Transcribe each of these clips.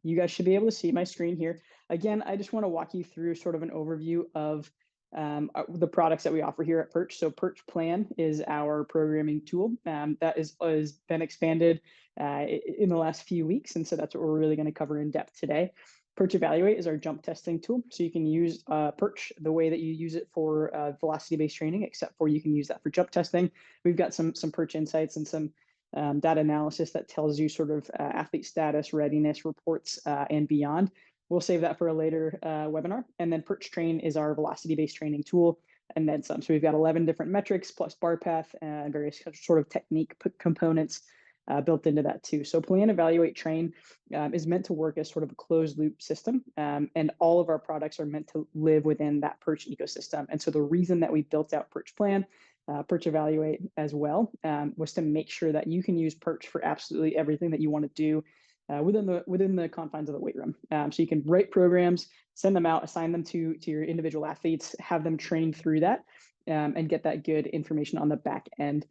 You guys should be able to see my screen here. Again, I just want to walk you through sort of an overview of the products that we offer here at Perch. So Perch Plan is our programming tool that has been expanded in the last few weeks. And so that's what we're really going to cover in depth today. Perch Evaluate is our jump testing tool. So you can use Perch the way that you use it for velocity-based training, except for you can use that for jump testing. We've got some Perch insights and some data analysis that tells you sort of athlete status, readiness, reports, and beyond. We'll save that for a later webinar. And then Perch Train is our velocity-based training tool, and then some. So we've got 11 different metrics plus bar path and various sort of technique components built into that too. So Plan, Evaluate, Train is meant to work as sort of a closed loop system, and all of our products are meant to live within that Perch ecosystem. And so the reason that we built out Perch Plan, Perch Evaluate as well, was to make sure that you can use Perch for absolutely everything that you want to do within the confines of the weight room. So you can write programs, send them out, assign them to your individual athletes, have them train through that, and get that good information on the back end.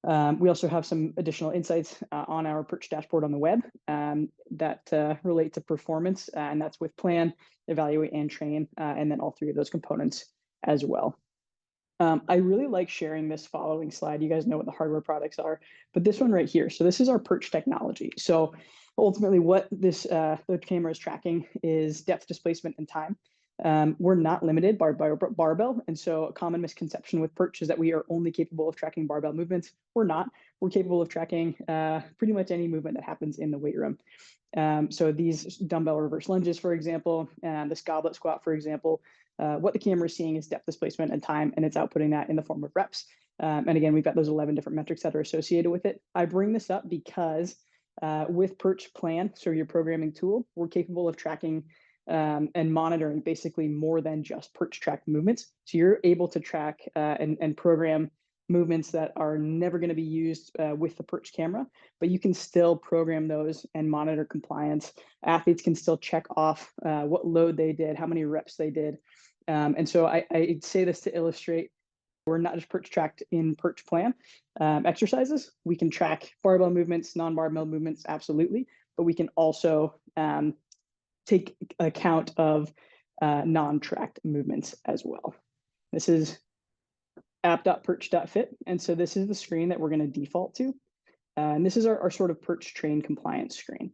We also have some additional insights on our Perch dashboard on the web that relate to performance, and that's with Plan, Evaluate, and Train, and then all three of those components as well. I really like sharing this following slide. You guys know what the hardware products are, but this one right here. So this is our Perch technology. So ultimately what the camera is tracking is depth, displacement, and time. We're not limited by barbell. And so a common misconception with Perch is that we are only capable of tracking barbell movements. We're not. We're capable of tracking pretty much any movement that happens in the weight room. So these dumbbell reverse lunges, for example, and this goblet squat, for example, what the camera is seeing is depth, displacement, and time, and it's outputting that in the form of reps. And again, we've got those 11 different metrics that are associated with it. I bring this up because with Perch Plan, so your programming tool, we're capable of tracking and monitoring basically more than just Perch tracked movements. So you're able to track and program movements that are never going to be used with the Perch camera, but you can still program those and monitor compliance. Athletes can still check off what load they did, how many reps they did. And so I say this to illustrate we're not just Perch tracked in Perch Plan exercises. We can track barbell movements, non-barbell movements, absolutely, but we can also take account of non-tracked movements as well. This is app.perch.fit. And so this is the screen that we're going to default to. And this is our sort of Perch Train compliance screen.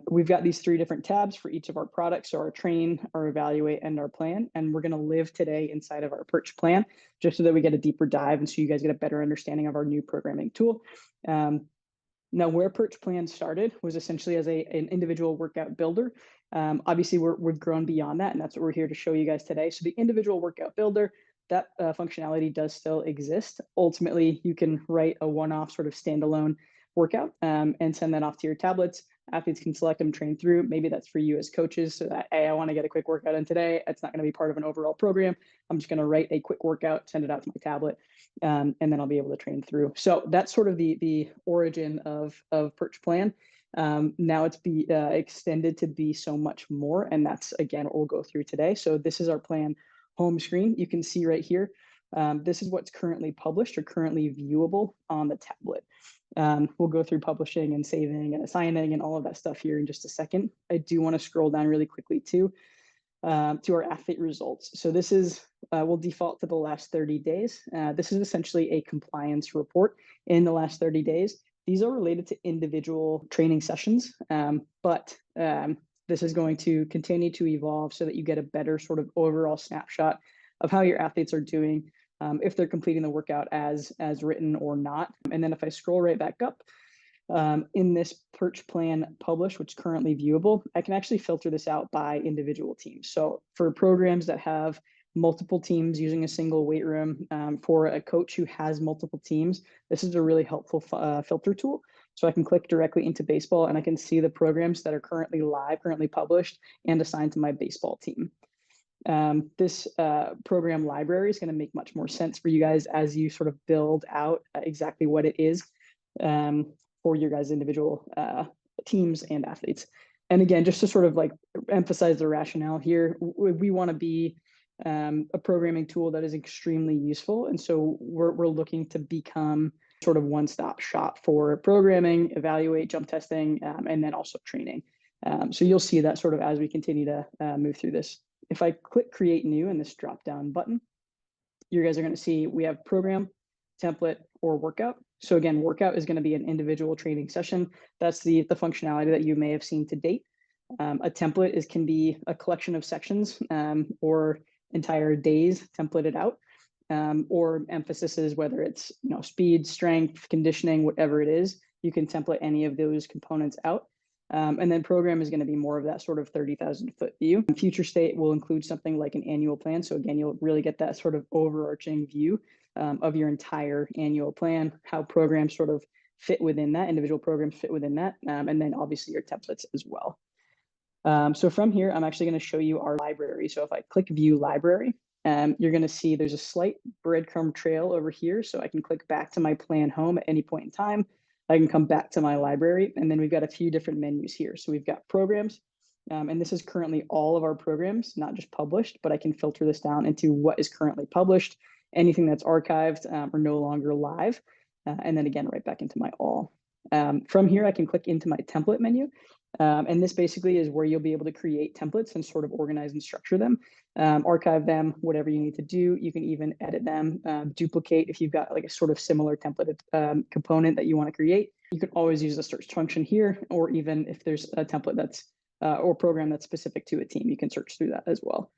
We've got these 3 different tabs for each of our products. So our Train, our Evaluate, and our Plan. And we're going to live today inside of our Perch Plan, just so that we get a deeper dive and so you guys get a better understanding of our new programming tool. Now, where Perch Plan started was essentially as an individual workout builder. Obviously, we've grown beyond that, and that's what we're here to show you guys today. So the individual workout builder, that functionality does still exist. Ultimately, you can write a one-off sort of standalone workout and send that off to your tablets. Athletes can select them, train through. Maybe that's for you as coaches, so that, hey, I want to get a quick workout in today. It's not going to be part of an overall program. I'm just going to write a quick workout, send it out to my tablet, and then I'll be able to train through. So that's sort of the origin of Perch Plan. Now it's extended to be so much more, and that's, again, what we'll go through today. So this is our Plan home screen. You can see right here, this is what's currently published or currently viewable on the tablet. We'll go through publishing and saving and assigning and all of that stuff here in just a second. I do want to scroll down really quickly too to our athlete results. So this is, we'll default to the last 30 days. This is essentially a compliance report in the last 30 days. These are related to individual training sessions, but this is going to continue to evolve so that you get a better sort of overall snapshot of how your athletes are doing, if they're completing the workout as written or not. And then if I scroll right back up, in this Perch Plan publish, which is currently viewable, I can actually filter this out by individual teams. So for programs that have multiple teams using a single weight room, for a coach who has multiple teams, this is a really helpful filter tool. So I can click directly into baseball and I can see the programs that are currently live, currently published, and assigned to my baseball team. This program library is going to make much more sense for you guys as you sort of build out exactly what it is for your guys' individual teams and athletes. And again, just to sort of like emphasize the rationale here, we want to be a programming tool that is extremely useful. And so we're looking to become sort of one-stop shop for programming, evaluate, jump testing, and then also training. So you'll see that sort of as we continue to move through this. If I click create new in this drop down button, you guys are going to see we have program, template, or workout. So again, workout is going to be an individual training session. That's the functionality that you may have seen to date. A template can be a collection of sections or entire days templated out, or emphases, whether it's speed, strength, conditioning, whatever it is, you can template any of those components out. And then program is going to be more of that sort of 30,000 foot view. Future state will include something like an annual plan. So again, you'll really get that sort of overarching view of your entire annual plan, how programs sort of fit within that, individual programs fit within that, and then obviously your templates as well. So from here, I'm actually going to show you our library. So if I click view library, you're going to see there's a slight breadcrumb trail over here. So I can click back to my plan home at any point in time. I can come back to my library, and then we've got a few different menus here. So we've got programs, and this is currently all of our programs, not just published, but I can filter this down into what is currently published, anything that's archived or no longer live, and then again, right back into my all. From here, I can click into my template menu. And this basically is where you'll be able to create templates and sort of organize and structure them, archive them, whatever you need to do. You can even edit them, duplicate if you've got like a sort of similar template component that you want to create. You can always use the search function here, or even if there's a template that's or program that's specific to a team, you can search through that as well.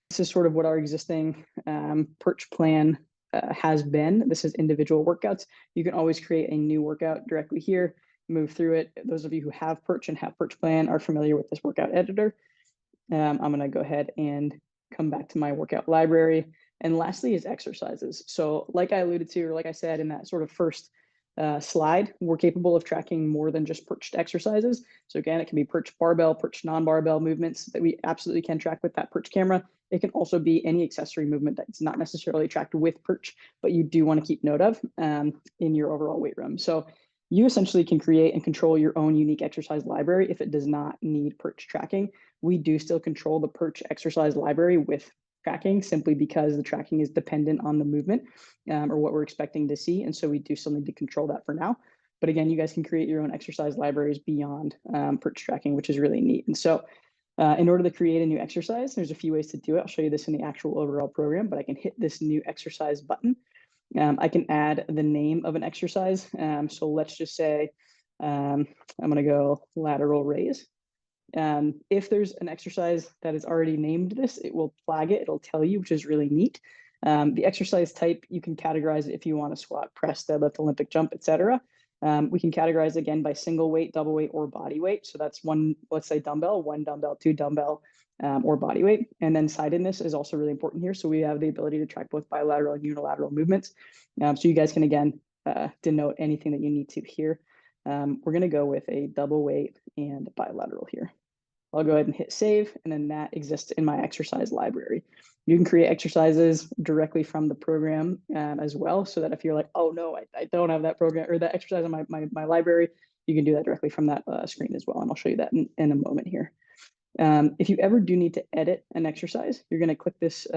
This is sort of what our existing Perch plan has been. This is individual workouts. You can always create a new workout directly here, move through it. Those of you who have Perch and have Perch plan are familiar with this workout editor. I'm going to go ahead and come back to my workout library. And lastly is exercises. So like I alluded to, or like I said in that sort of first slide, we're capable of tracking more than just perched exercises. So again, it can be perched barbell, perched non-barbell movements that we absolutely can track with that perch camera. It can also be any accessory movement that's not necessarily tracked with perch, but you do want to keep note of in your overall weight room. So you essentially can create and control your own unique exercise library if it does not need perch tracking. We do still control the perch exercise library with tracking, simply because the tracking is dependent on the movement or what we're expecting to see. And so we do still need to control that for now. But again, you guys can create your own exercise libraries beyond perch tracking, which is really neat. And so in order to create a new exercise, there's a few ways to do it. I'll show you this in the actual overall program, but I can hit this new exercise button. I can add the name of an exercise. So let's just say I'm going to go lateral raise. If there's an exercise that is already named this, it will flag it. It'll tell you, which is really neat. The exercise type, you can categorize it if you want to squat, press, deadlift, Olympic jump, etc. We can categorize again by single weight, double weight, or body weight. So that's one, let's say dumbbell, one dumbbell, two dumbbell, or body weight. And then sidedness is also really important here. So we have the ability to track both bilateral and unilateral movements. So you guys can, again, denote anything that you need to here. We're going to go with a double weight and bilateral here. I'll go ahead and hit save, and then that exists in my exercise library. You can create exercises directly from the program as well, so that if you're like, oh no, I don't have that program or that exercise in my library, you can do that directly from that screen as well. And I'll show you that in a moment here. If you ever do need to edit an exercise, you're going to click this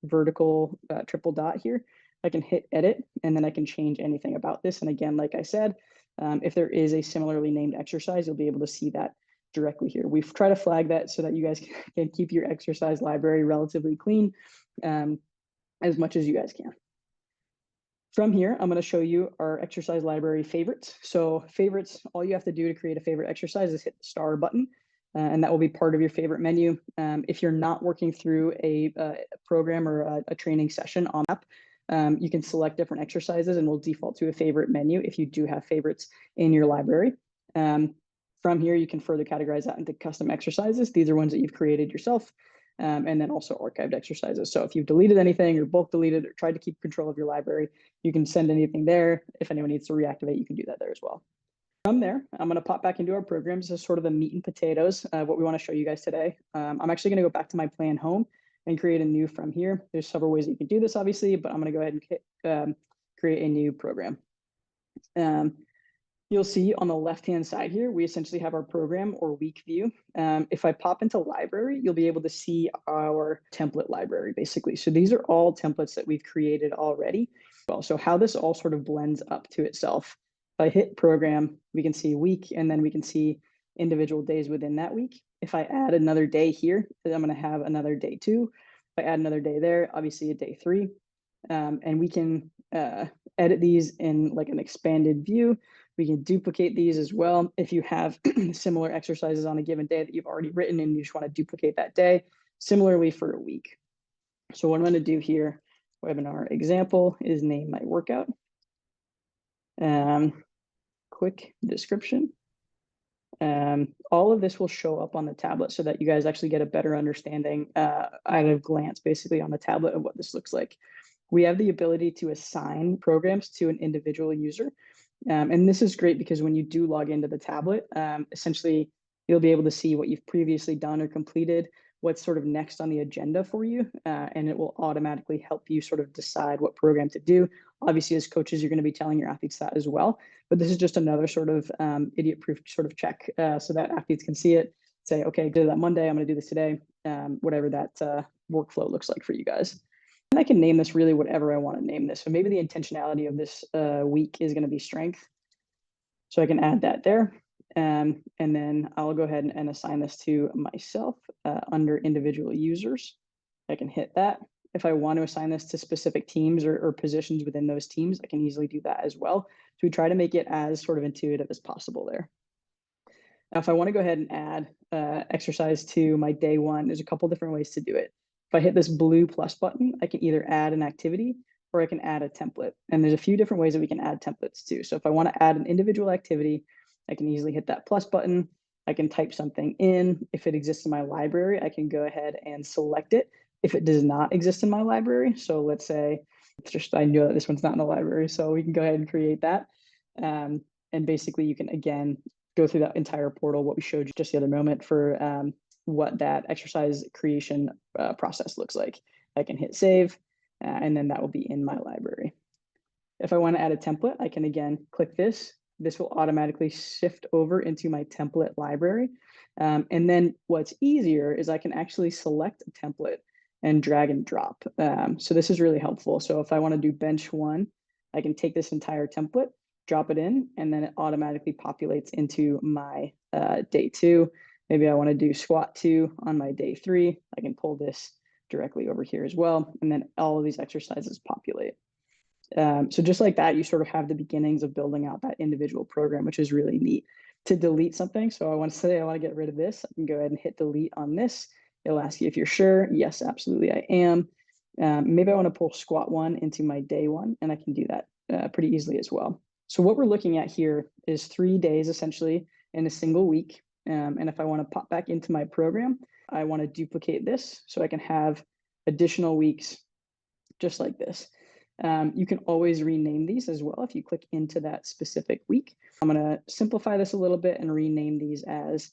vertical triple dot here. I can hit edit, and then I can change anything about this. And again, like I said, if there is a similarly named exercise, you'll be able to see that directly here. We've tried to flag that so that you guys can keep your exercise library relatively clean as much as you guys can. From here, I'm going to show you our exercise library favorites. So favorites, all you have to do to create a favorite exercise is hit the star button, and that will be part of your favorite menu. If you're not working through a program or a training session on app, you can select different exercises and we'll default to a favorite menu if you do have favorites in your library. From here, you can further categorize that into custom exercises. These are ones that you've created yourself, and then also archived exercises. So if you've deleted anything or bulk deleted or tried to keep control of your library, you can send anything there. If anyone needs to reactivate, you can do that there as well. From there, I'm going to pop back into our program. This is sort of the meat and potatoes of what we want to show you guys today. I'm actually going to go back to my plan home and create a new from here. There's several ways that you can do this, obviously, but I'm going to go ahead and hit, create a new program. You'll see on the left-hand side here, we essentially have our program or week view. If I pop into library, you'll be able to see our template library, basically. So these are all templates that we've created already. So how this all sort of blends up to itself. If I hit program, we can see week, and then we can see individual days within that week. If I add another day here, then I'm going to have another day 2. If I add another day there, obviously a day 3. And we can edit these in like an expanded view. We can duplicate these as well. If you have similar exercises on a given day that you've already written and you just want to duplicate that day, similarly for a week. So what I'm going to do here, webinar example, is name my workout. Quick description. All of this will show up on the tablet so that you guys actually get a better understanding at a glance, basically on the tablet, of what this looks like. We have the ability to assign programs to an individual user. And this is great because when you do log into the tablet, essentially you'll be able to see what you've previously done or completed, what's sort of next on the agenda for you, and it will automatically help you sort of decide what program to do. Obviously, as coaches, you're going to be telling your athletes that as well, but this is just another sort of idiot-proof sort of check so that athletes can see it, say, okay, did that Monday, I'm going to do this today, whatever that workflow looks like for you guys. And I can name this really whatever I want to name this. So maybe the intentionality of this week is going to be strength. So I can add that there. And then I'll go ahead and assign this to myself under individual users. I can hit that. If I want to assign this to specific teams or positions within those teams, I can easily do that as well. So we try to make it as sort of intuitive as possible there. Now, if I want to go ahead and add exercise to my day 1, there's a couple different ways to do it. If I hit this blue plus button, I can either add an activity or I can add a template. And there's a few different ways that we can add templates too. So if I want to add an individual activity, I can easily hit that plus button. I can type something in. If it exists in my library, I can go ahead and select it. If it does not exist in my library, so let's say, it's just, I know that this one's not in the library, so we can go ahead and create that. And basically you can, again, go through that entire portal, what we showed you just the other moment, for what that exercise creation process looks like. I can hit save, and then that will be in my library. If I want to add a template, I can again click this. This will automatically shift over into my template library. And then what's easier is I can actually select a template and drag and drop. So this is really helpful. So if I want to do bench 1, I can take this entire template, drop it in, and then it automatically populates into my day 2. Maybe I want to do squat 2 on my day 3. I can pull this directly over here as well. And then all of these exercises populate. So just like that, you sort of have the beginnings of building out that individual program, which is really neat. To delete something, so I want to say I want to get rid of this, I can go ahead and hit delete on this. It'll ask you if you're sure. Yes, absolutely, I am. Maybe I want to pull squat 1 into my day 1, and I can do that pretty easily as well. So what we're looking at here is 3 days essentially in a single week. And if I want to pop back into my program, I want to duplicate this so I can have additional weeks just like this. You can always rename these as well if you click into that specific week. I'm going to simplify this a little bit and rename these as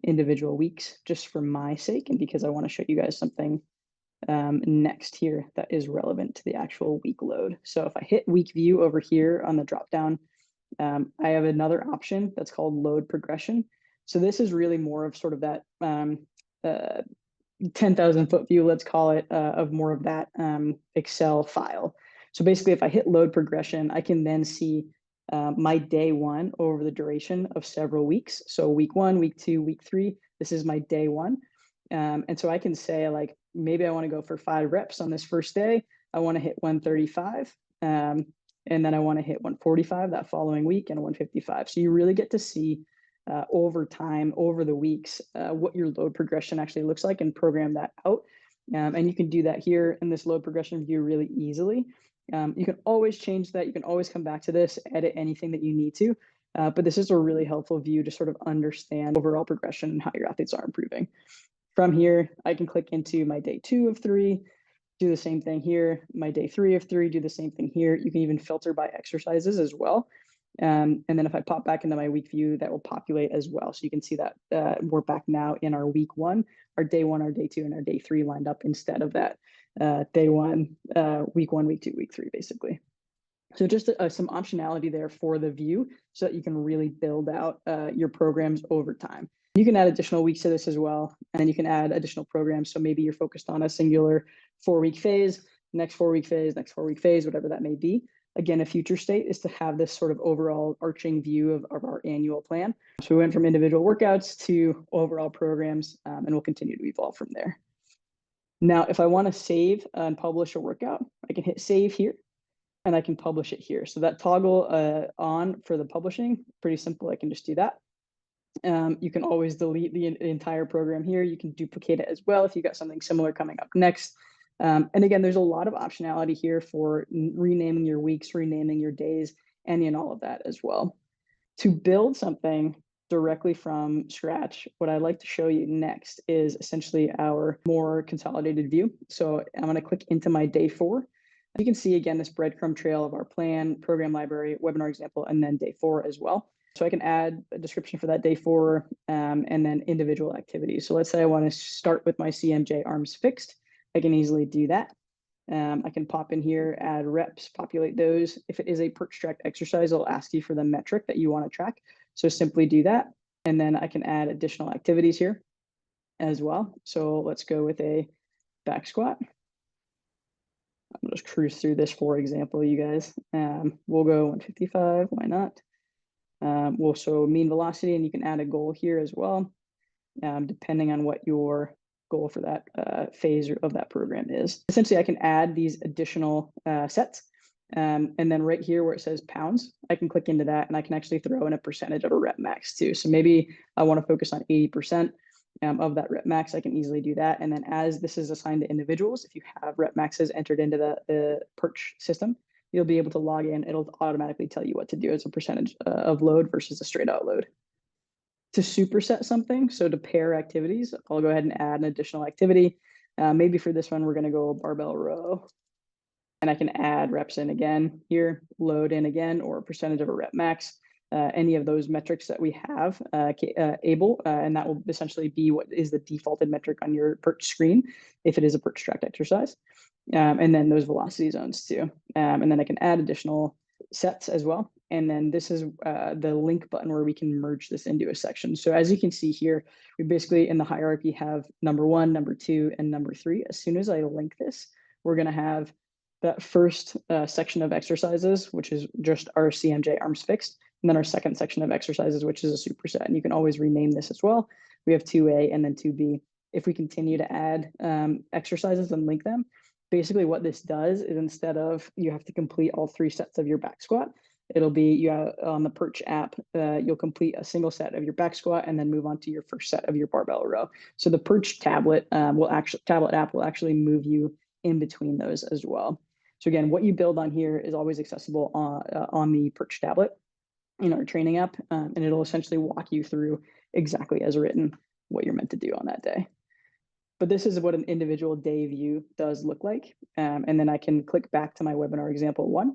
individual weeks just for my sake and because I want to show you guys something next here that is relevant to the actual week load. So if I hit week view over here on the drop down, I have another option that's called load progression. So this is really more of sort of that 10,000 foot view, let's call it, of more of that Excel file. So basically, if I hit load progression, I can then see my day 1 over the duration of several weeks. So week 1, week 2, week 3, this is my day 1. And so I can say, like, maybe I want to go for 5 reps on this first day. I want to hit 135. And then I want to hit 145 that following week and 155. So you really get to see over time, over the weeks, what your load progression actually looks like and program that out. And you can do that here in this load progression view really easily. You can always change that. You can always come back to this, edit anything that you need to. But this is a really helpful view to sort of understand overall progression and how your athletes are improving. From here, I can click into my day 2 of 3, do the same thing here. My day 3 of 3, do the same thing here. You can even filter by exercises as well. And then if I pop back into my week view, that will populate as well. So you can see that we're back now in our week 1, our day 1, our day 2, and our day 3 lined up instead of that day 1, week 1, week 2, week 3, basically. So just some optionality there for the view so that you can really build out your programs over time. You can add additional weeks to this as well, and you can add additional programs. So maybe you're focused on a singular 4-week phase, next 4-week phase, next 4-week phase, whatever that may be. Again, a future state is to have this sort of overall arching view of our annual plan. So we went from individual workouts to overall programs, and we'll continue to evolve from there. Now, if I want to save and publish a workout, I can hit save here and I can publish it here. So that toggle on for the publishing, pretty simple. I can just do that. You can always delete the entire program here. You can duplicate it as well if you got something similar coming up next. And again, there's a lot of optionality here for renaming your weeks, renaming your days, and in all of that as well. To build something directly from scratch, what I'd like to show you next is essentially our more consolidated view. So I'm going to click into my day 4. You can see again this breadcrumb trail of our plan, program library, webinar example, and then day 4 as well. So I can add a description for that day 4 and then individual activities. So let's say I want to start with my CMJ arms fixed. I can easily do that. I can pop in here, add reps, populate those. If it is a perch tracked exercise, it'll ask you for the metric that you want to track. So simply do that. And then I can add additional activities here as well. So let's go with a back squat. I'll just cruise through this for example, you guys. We'll go 155, why not? We'll show mean velocity, and you can add a goal here as well, depending on what your goal for that phase of that program is. Essentially, I can add these additional sets. And then right here where it says pounds, I can click into that and I can actually throw in a percentage of a rep max too. So maybe I want to focus on 80% of that rep max. I can easily do that. And then as this is assigned to individuals, if you have rep maxes entered into the Perch system, you'll be able to log in. It'll automatically tell you what to do as a percentage of load versus a straight out load. To superset something, so to pair activities, I'll go ahead and add an additional activity. Maybe for this one, we're going to go barbell row. And I can add reps in again here, load in again, or a percentage of a rep max, any of those metrics that we have and that will essentially be what is the defaulted metric on your Perch screen if it is a Perch tracked exercise. And then those velocity zones too. And then I can add additional sets as well. And then this is the link button where we can merge this into a section. So as you can see here, we basically in the hierarchy have number 1, number 2, and number 3. As soon as I link this, we're going to have that first section of exercises, which is just our CMJ arms fixed, and then our second section of exercises, which is a superset. And you can always rename this as well. We have 2A and then 2B. If we continue to add exercises and link them, basically what this does is instead of you have to complete all 3 sets of your back squat, it'll be on the Perch app, you'll complete a single set of your back squat and then move on to your first set of your barbell row. So the Perch tablet app will actually move you in between those as well. So again, what you build on here is always accessible on the Perch tablet in our training app, and it'll essentially walk you through exactly as written what you're meant to do on that day. But this is what an individual day view does look like. And then I can click back to my webinar example 1,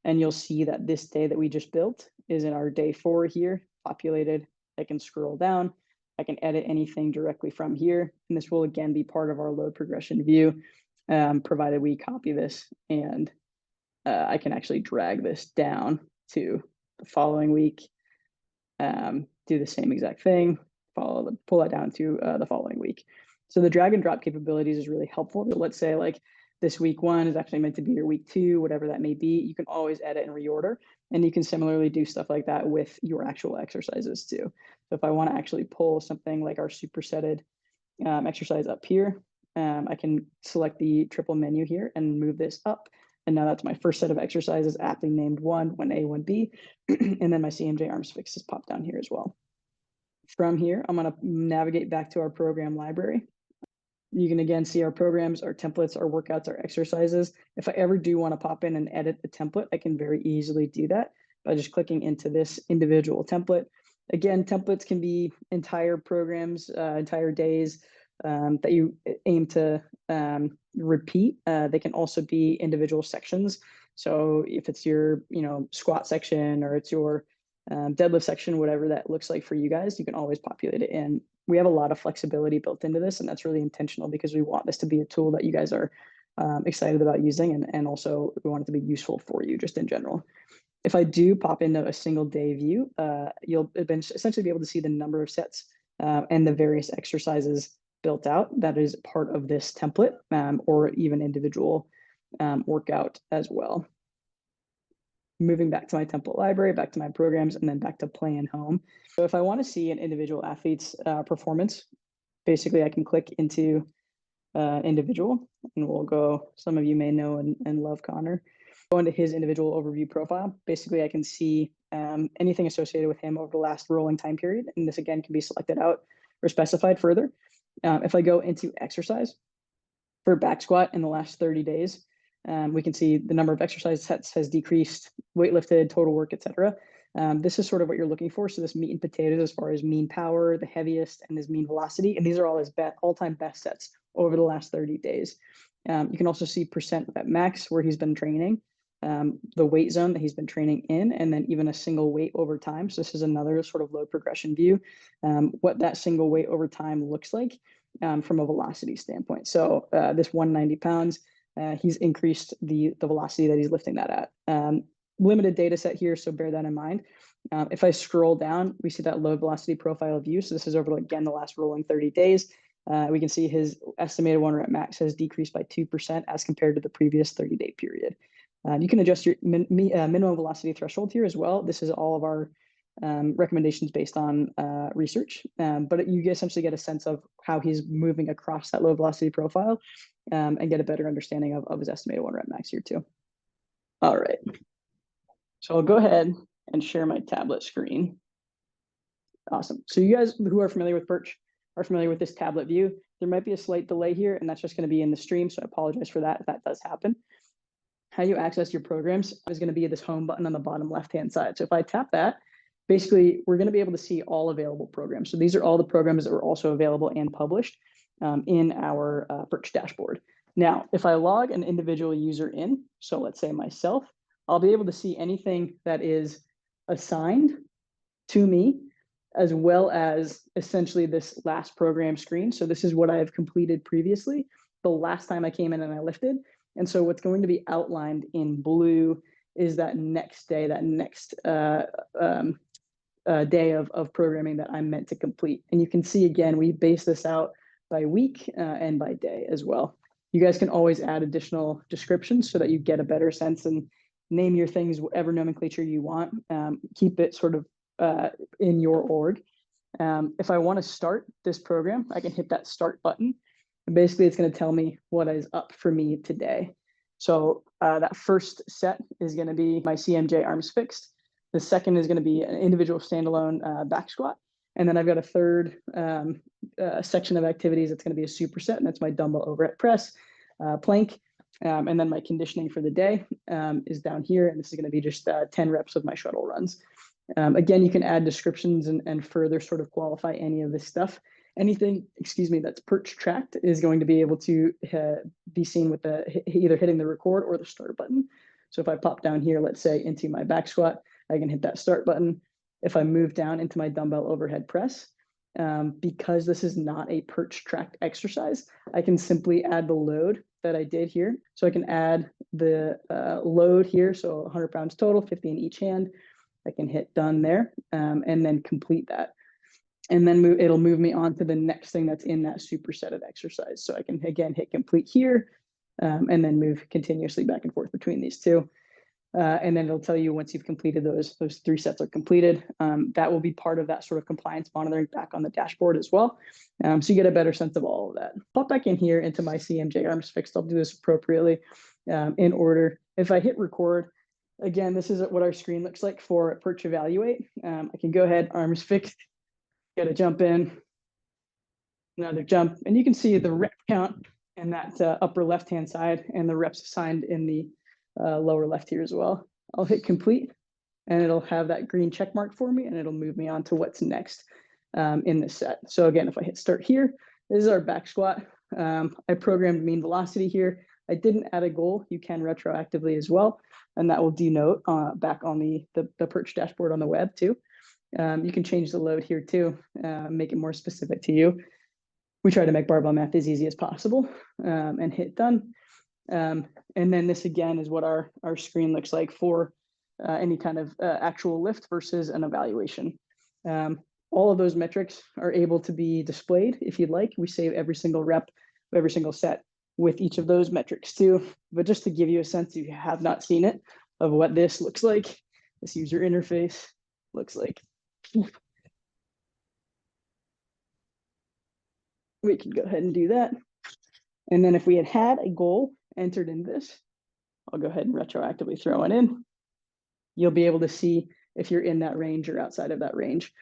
and you'll see that this day that we just built is in our day 4 here, populated. I can scroll down. I can edit anything directly from here. And this will again be part of our load progression view, provided we copy this, and I can actually drag this down to the following week, do the same exact thing, pull that down to the following week. So the drag and drop capabilities is really helpful. So let's say like this week 1 is actually meant to be your week 2, whatever that may be. You can always edit and reorder, and you can similarly do stuff like that with your actual exercises too. So if I want to actually pull something like our supersetted exercise up here, I can select the triple menu here and move this up. And now that's my first set of exercises, aptly named 1, 1A, 1B. And then my CMJ arms fix is popped down here as well. From here, I'm going to navigate back to our program library. You can again see our programs, our templates, our workouts, our exercises. If I ever do want to pop in and edit the template, I can very easily do that by just clicking into this individual template. Again, templates can be entire programs, entire days that you aim to repeat. They can also be individual sections. So if it's your squat section or it's your deadlift section, whatever that looks like for you guys, you can always populate it in. We have a lot of flexibility built into this, and that's really intentional because we want this to be a tool that you guys are excited about using, and also we want it to be useful for you just in general. If I do pop into a single day view, you'll essentially be able to see the number of sets and the various exercises built out that is part of this template, or even individual workout as well. moving back to my template library, back to my programs, and then back to plan home. So if I want to see an individual athlete's performance, basically I can click into individual, and we'll go, some of you may know and love Connor. Go into his individual overview profile. Basically, I can see anything associated with him over the last rolling time period. And this again can be selected out or specified further. If I go into exercise for back squat in the last 30 days, we can see the number of exercise sets has decreased, weight lifted, total work, etc. This is sort of what you're looking for. So this meat and potatoes as far as mean power, the heaviest, and his mean velocity. And these are all his all-time best sets over the last 30 days. You can also see percent at max where he's been training, the weight zone that he's been training in, and then even a single weight over time. So this is another sort of load progression view, what that single weight over time looks like from a velocity standpoint. So this 190 pounds, he's increased the velocity that he's lifting that at. Limited data set here, so bear that in mind. If I scroll down, we see that low velocity profile view. So this is over, again, the last rolling 30 days. We can see his estimated 1 rep max has decreased by 2% as compared to the previous 30-day period. You can adjust your minimum velocity threshold here as well. This is all of our recommendations based on research, but you essentially get a sense of how he's moving across that low velocity profile and get a better understanding of his estimated 1 rep max here too. All right. So I'll go ahead and share my tablet screen. Awesome. So you guys who are familiar with Perch are familiar with this tablet view. There might be a slight delay here, and that's just going to be in the stream, so I apologize for that if that does happen. How you access your programs is going to be this home button on the bottom left-hand side. So if I tap that, basically we're going to be able to see all available programs. So these are all the programs that are also available and published in our Perch dashboard. Now, if I log an individual user in, so let's say myself, I'll be able to see anything that is assigned to me, as well as essentially this last program screen. So this is what I have completed previously, the last time I came in and I lifted. And so what's going to be outlined in blue is that next day, that next day of programming that I'm meant to complete. And you can see, again, we base this out by week and by day as well. You guys can always add additional descriptions so that you get a better sense and name your things whatever nomenclature you want. Keep it sort of in your org. If I want to start this program, I can hit that start button. And basically, it's going to tell me what is up for me today. So that first set is going to be my CMJ arms fixed. The second is going to be an individual standalone back squat. And then I've got a third section of activities that's going to be a superset, and that's my dumbbell overhead press, plank. And then my conditioning for the day is down here, and this is going to be just 10 reps of my shuttle runs. Again, you can add descriptions and further sort of qualify any of this stuff. Anything, that's Perch tracked is going to be able to be seen with either hitting the record or the start button. So if I pop down here, let's say into my back squat, I can hit that start button. If I move down into my dumbbell overhead press, because this is not a Perch tracked exercise, I can simply add the load that I did here. So I can add the load here. So 100 pounds total, 50 in each hand. I can hit done there and then complete that. And then it'll move me on to the next thing that's in that superset of exercise. So I can, again, hit complete here and then move continuously back and forth between these two. And then it'll tell you once you've completed those 3 sets are completed. That will be part of that sort of compliance monitoring back on the dashboard as well. So you get a better sense of all of that. Pop back in here into my CMJ arms fixed. I'll do this appropriately in order. If I hit record, again, this is what our screen looks like for Perch Evaluate. I can go ahead, arms fixed, get a jump in, another jump, and you can see the rep count in that upper left-hand side and the reps assigned in the lower left here as well. I'll hit complete, and it'll have that green check mark for me, and it'll move me on to what's next in this set. So again, if I hit start here, this is our back squat. I programmed mean velocity here. I didn't add a goal. You can retroactively as well, and that will denote back on the Perch dashboard on the web too. You can change the load here too, make it more specific to you. We try to make barbell math as easy as possible and hit done. And then this again is what our screen looks like for any kind of actual lift versus an evaluation. All of those metrics are able to be displayed if you'd like. We save every single rep, every single set with each of those metrics too. But just to give you a sense, if you have not seen it, of what this looks like. This user interface looks like. We can go ahead and do that. And then if we had a goal entered in this, I'll go ahead and retroactively throw it in. You'll be able to see if you're in that range or outside of that range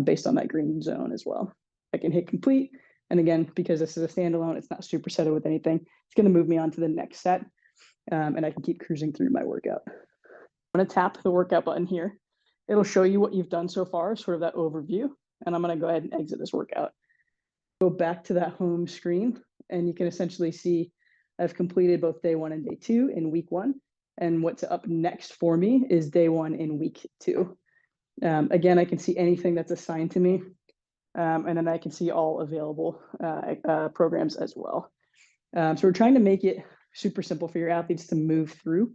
based on that green zone as well. I can hit complete. And again, because this is a standalone, it's not supersetted with anything. It's going to move me on to the next set. And I can keep cruising through my workout. I'm going to tap the workout button here. It'll show you what you've done so far, sort of that overview. And I'm going to go ahead and exit this workout. Go back to that home screen, and you can essentially see I've completed both day 1 and day 2 in week 1. And what's up next for me is day 1 in week 2. Again, I can see anything that's assigned to me. And then I can see all available programs as well. So we're trying to make it super simple for your athletes to move through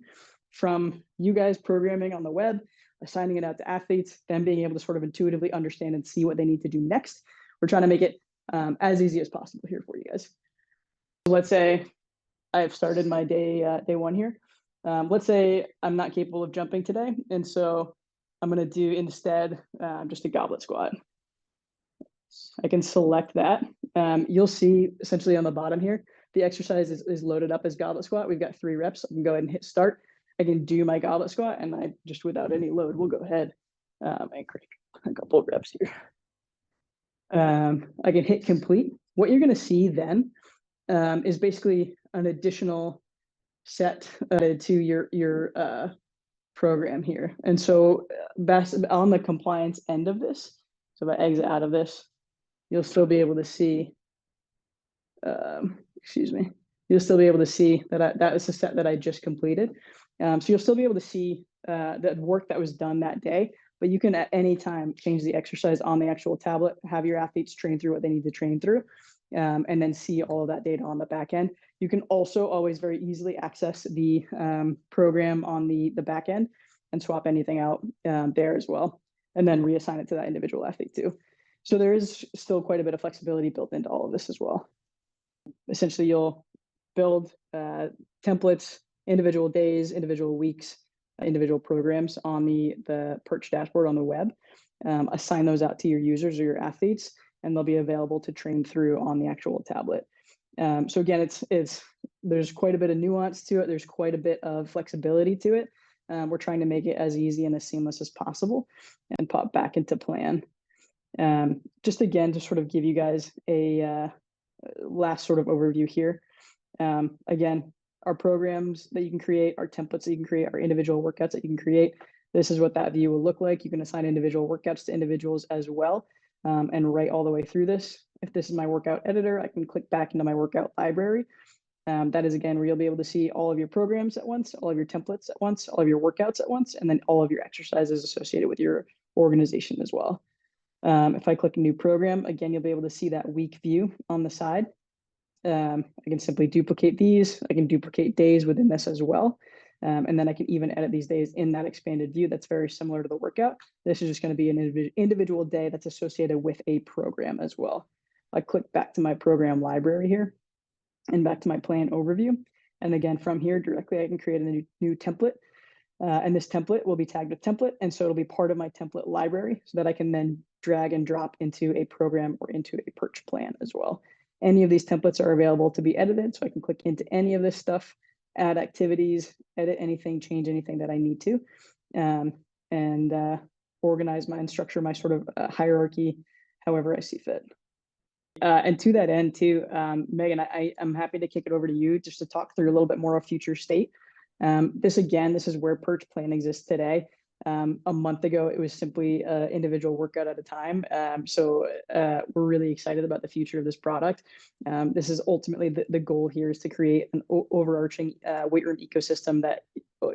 from you guys programming on the web, assigning it out to athletes, then being able to sort of intuitively understand and see what they need to do next. We're trying to make it as easy as possible here for you guys. Let's say I've started my day 1 here. Let's say I'm not capable of jumping today. And so I'm going to do instead just a goblet squat. I can select that. You'll see essentially on the bottom here, the exercise is loaded up as goblet squat. We've got 3 reps. I can go ahead and hit start. I can do my goblet squat, and I just without any load, we'll go ahead and crank a couple of reps here. I can hit complete. What you're going to see then is basically an additional set added to your program here. And so on the compliance end of this, so if I exit out of this, you'll still be able to see, you'll still be able to see that that is a set that I just completed. So you'll still be able to see the work that was done that day, but you can at any time change the exercise on the actual tablet, have your athletes train through what they need to train through, and then see all of that data on the back end. You can also always very easily access the program on the back end and swap anything out there as well, and then reassign it to that individual athlete too. So there is still quite a bit of flexibility built into all of this as well. Essentially, you'll build templates, individual days, individual weeks, individual programs on the Perch dashboard on the web, assign those out to your users or your athletes, and they'll be available to train through on the actual tablet. So again, there's quite a bit of nuance to it. There's quite a bit of flexibility to it. We're trying to make it as easy and as seamless as possible and pop back into plan. Just again, to sort of give you guys a last sort of overview here. Again, our programs that you can create, our templates that you can create, our individual workouts that you can create. This is what that view will look like. You can assign individual workouts to individuals as well, and write all the way through this. If this is my workout editor, I can click back into my workout library. That is, again, where you'll be able to see all of your programs at once, all of your templates at once, all of your workouts at once, and then all of your exercises associated with your organization as well. If I click a new program, again, you'll be able to see that week view on the side. I can simply duplicate these. I can duplicate days within this as well. And then I can even edit these days in that expanded view that's very similar to the workout. This is just going to be an individual day that's associated with a program as well. I click back to my program library here and back to my plan overview. And again, from here directly, I can create a new template. And this template will be tagged with template. And so it'll be part of my template library so that I can then drag and drop into a program or into a Perch plan as well. Any of these templates are available to be edited. So I can click into any of this stuff, add activities, edit anything, change anything that I need to, and organize and structure my sort of hierarchy however I see fit. And to that end too, Megan, I'm happy to kick it over to you just to talk through a little bit more of future state. This is where Perch Plan exists today. A month ago, it was simply an individual workout at a time. So we're really excited about the future of this product. This is ultimately the goal here is to create an overarching weight room ecosystem that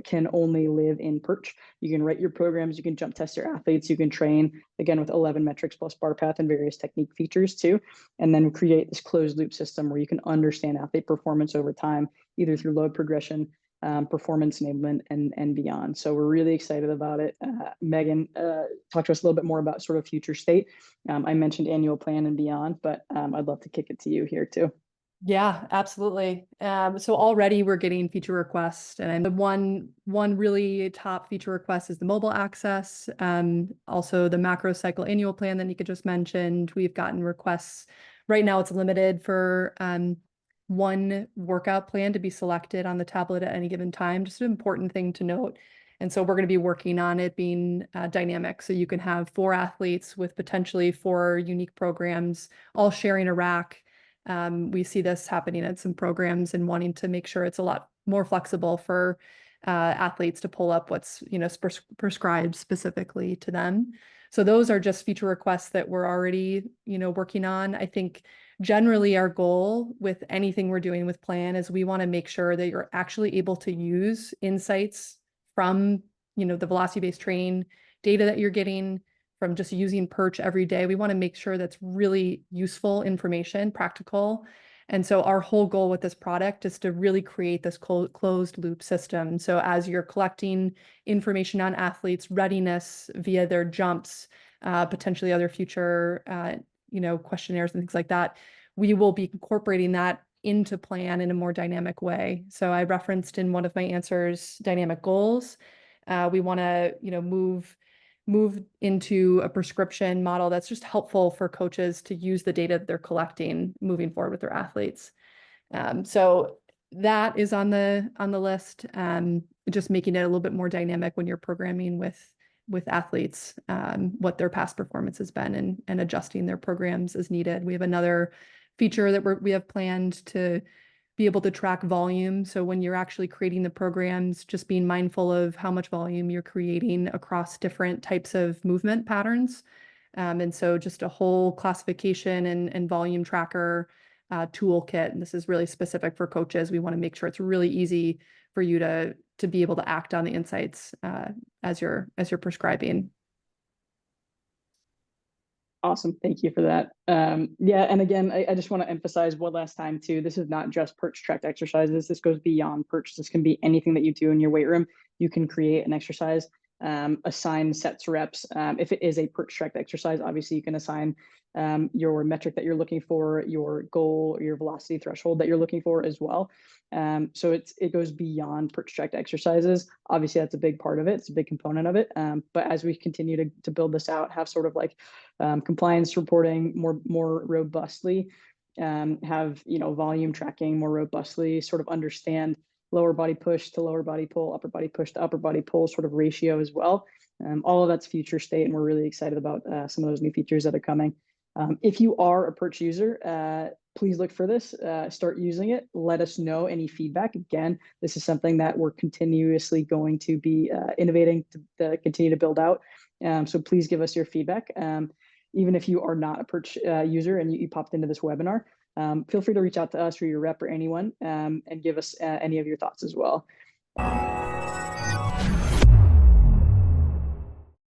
can only live in Perch. You can write your programs, you can jump test your athletes, you can train, again, with 11 metrics plus bar path and various technique features too, and then create this closed loop system where you can understand athlete performance over time, either through load progression, performance enablement, and beyond. So we're really excited about it. Megan, talk to us a little bit more about sort of future state. I mentioned annual plan and beyond, but I'd love to kick it to you here too. Yeah, absolutely. So already we're getting feature requests, and the one really top feature request is the mobile access. Also the macro cycle annual plan that Nika just mentioned. We've gotten requests. Right now it's limited for one workout plan to be selected on the tablet at any given time. Just an important thing to note. And so we're going to be working on it being dynamic. So you can have 4 athletes with potentially 4 unique programs all sharing a rack. We see this happening at some programs and wanting to make sure it's a lot more flexible for athletes to pull up what's prescribed specifically to them. So those are just feature requests that we're already working on. I think generally our goal with anything we're doing with Plan is we want to make sure that you're actually able to use insights from the velocity-based training data that you're getting from just using Perch every day. We want to make sure that's really useful information, practical. And so our whole goal with this product is to really create this closed loop system. So as you're collecting information on athletes' readiness via their jumps, potentially other future, questionnaires and things like that, we will be incorporating that into Plan in a more dynamic way. So I referenced in one of my answers dynamic goals. We want to, move into a prescription model that's just helpful for coaches to use the data that they're collecting moving forward with their athletes. So that is on the list. Just making it a little bit more dynamic when you're programming with athletes, what their past performance has been, and adjusting their programs as needed. We have another feature that we have planned to be able to track volume. So when you're actually creating the programs, just being mindful of how much volume you're creating across different types of movement patterns. And so just a whole classification and volume tracker toolkit. And this is really specific for coaches. We want to make sure it's really easy for you to be able to act on the insights as you're prescribing. Awesome. Thank you for that. Yeah. And again, I just want to emphasize one last time too, this is not just Perch tracked exercises. This goes beyond Perch. This can be anything that you do in your weight room. You can create an exercise, assign sets reps. If it is a Perch tracked exercise, obviously you can assign your metric that you're looking for, your goal, your velocity threshold that you're looking for as well. So it goes beyond Perch tracked exercises. Obviously, that's a big part of it. It's a big component of it. But as we continue to build this out, have sort of like compliance reporting more robustly, have volume tracking more robustly, sort of understand lower body push to lower body pull, upper body push to upper body pull sort of ratio as well. All of that's future state, and we're really excited about some of those new features that are coming. If you are a Perch user, please look for this, start using it. Let us know any feedback. Again, this is something that we're continuously going to be innovating to continue to build out. So please give us your feedback. Even if you are not a Perch user and you popped into this webinar, feel free to reach out to us or your rep or anyone and give us any of your thoughts as well.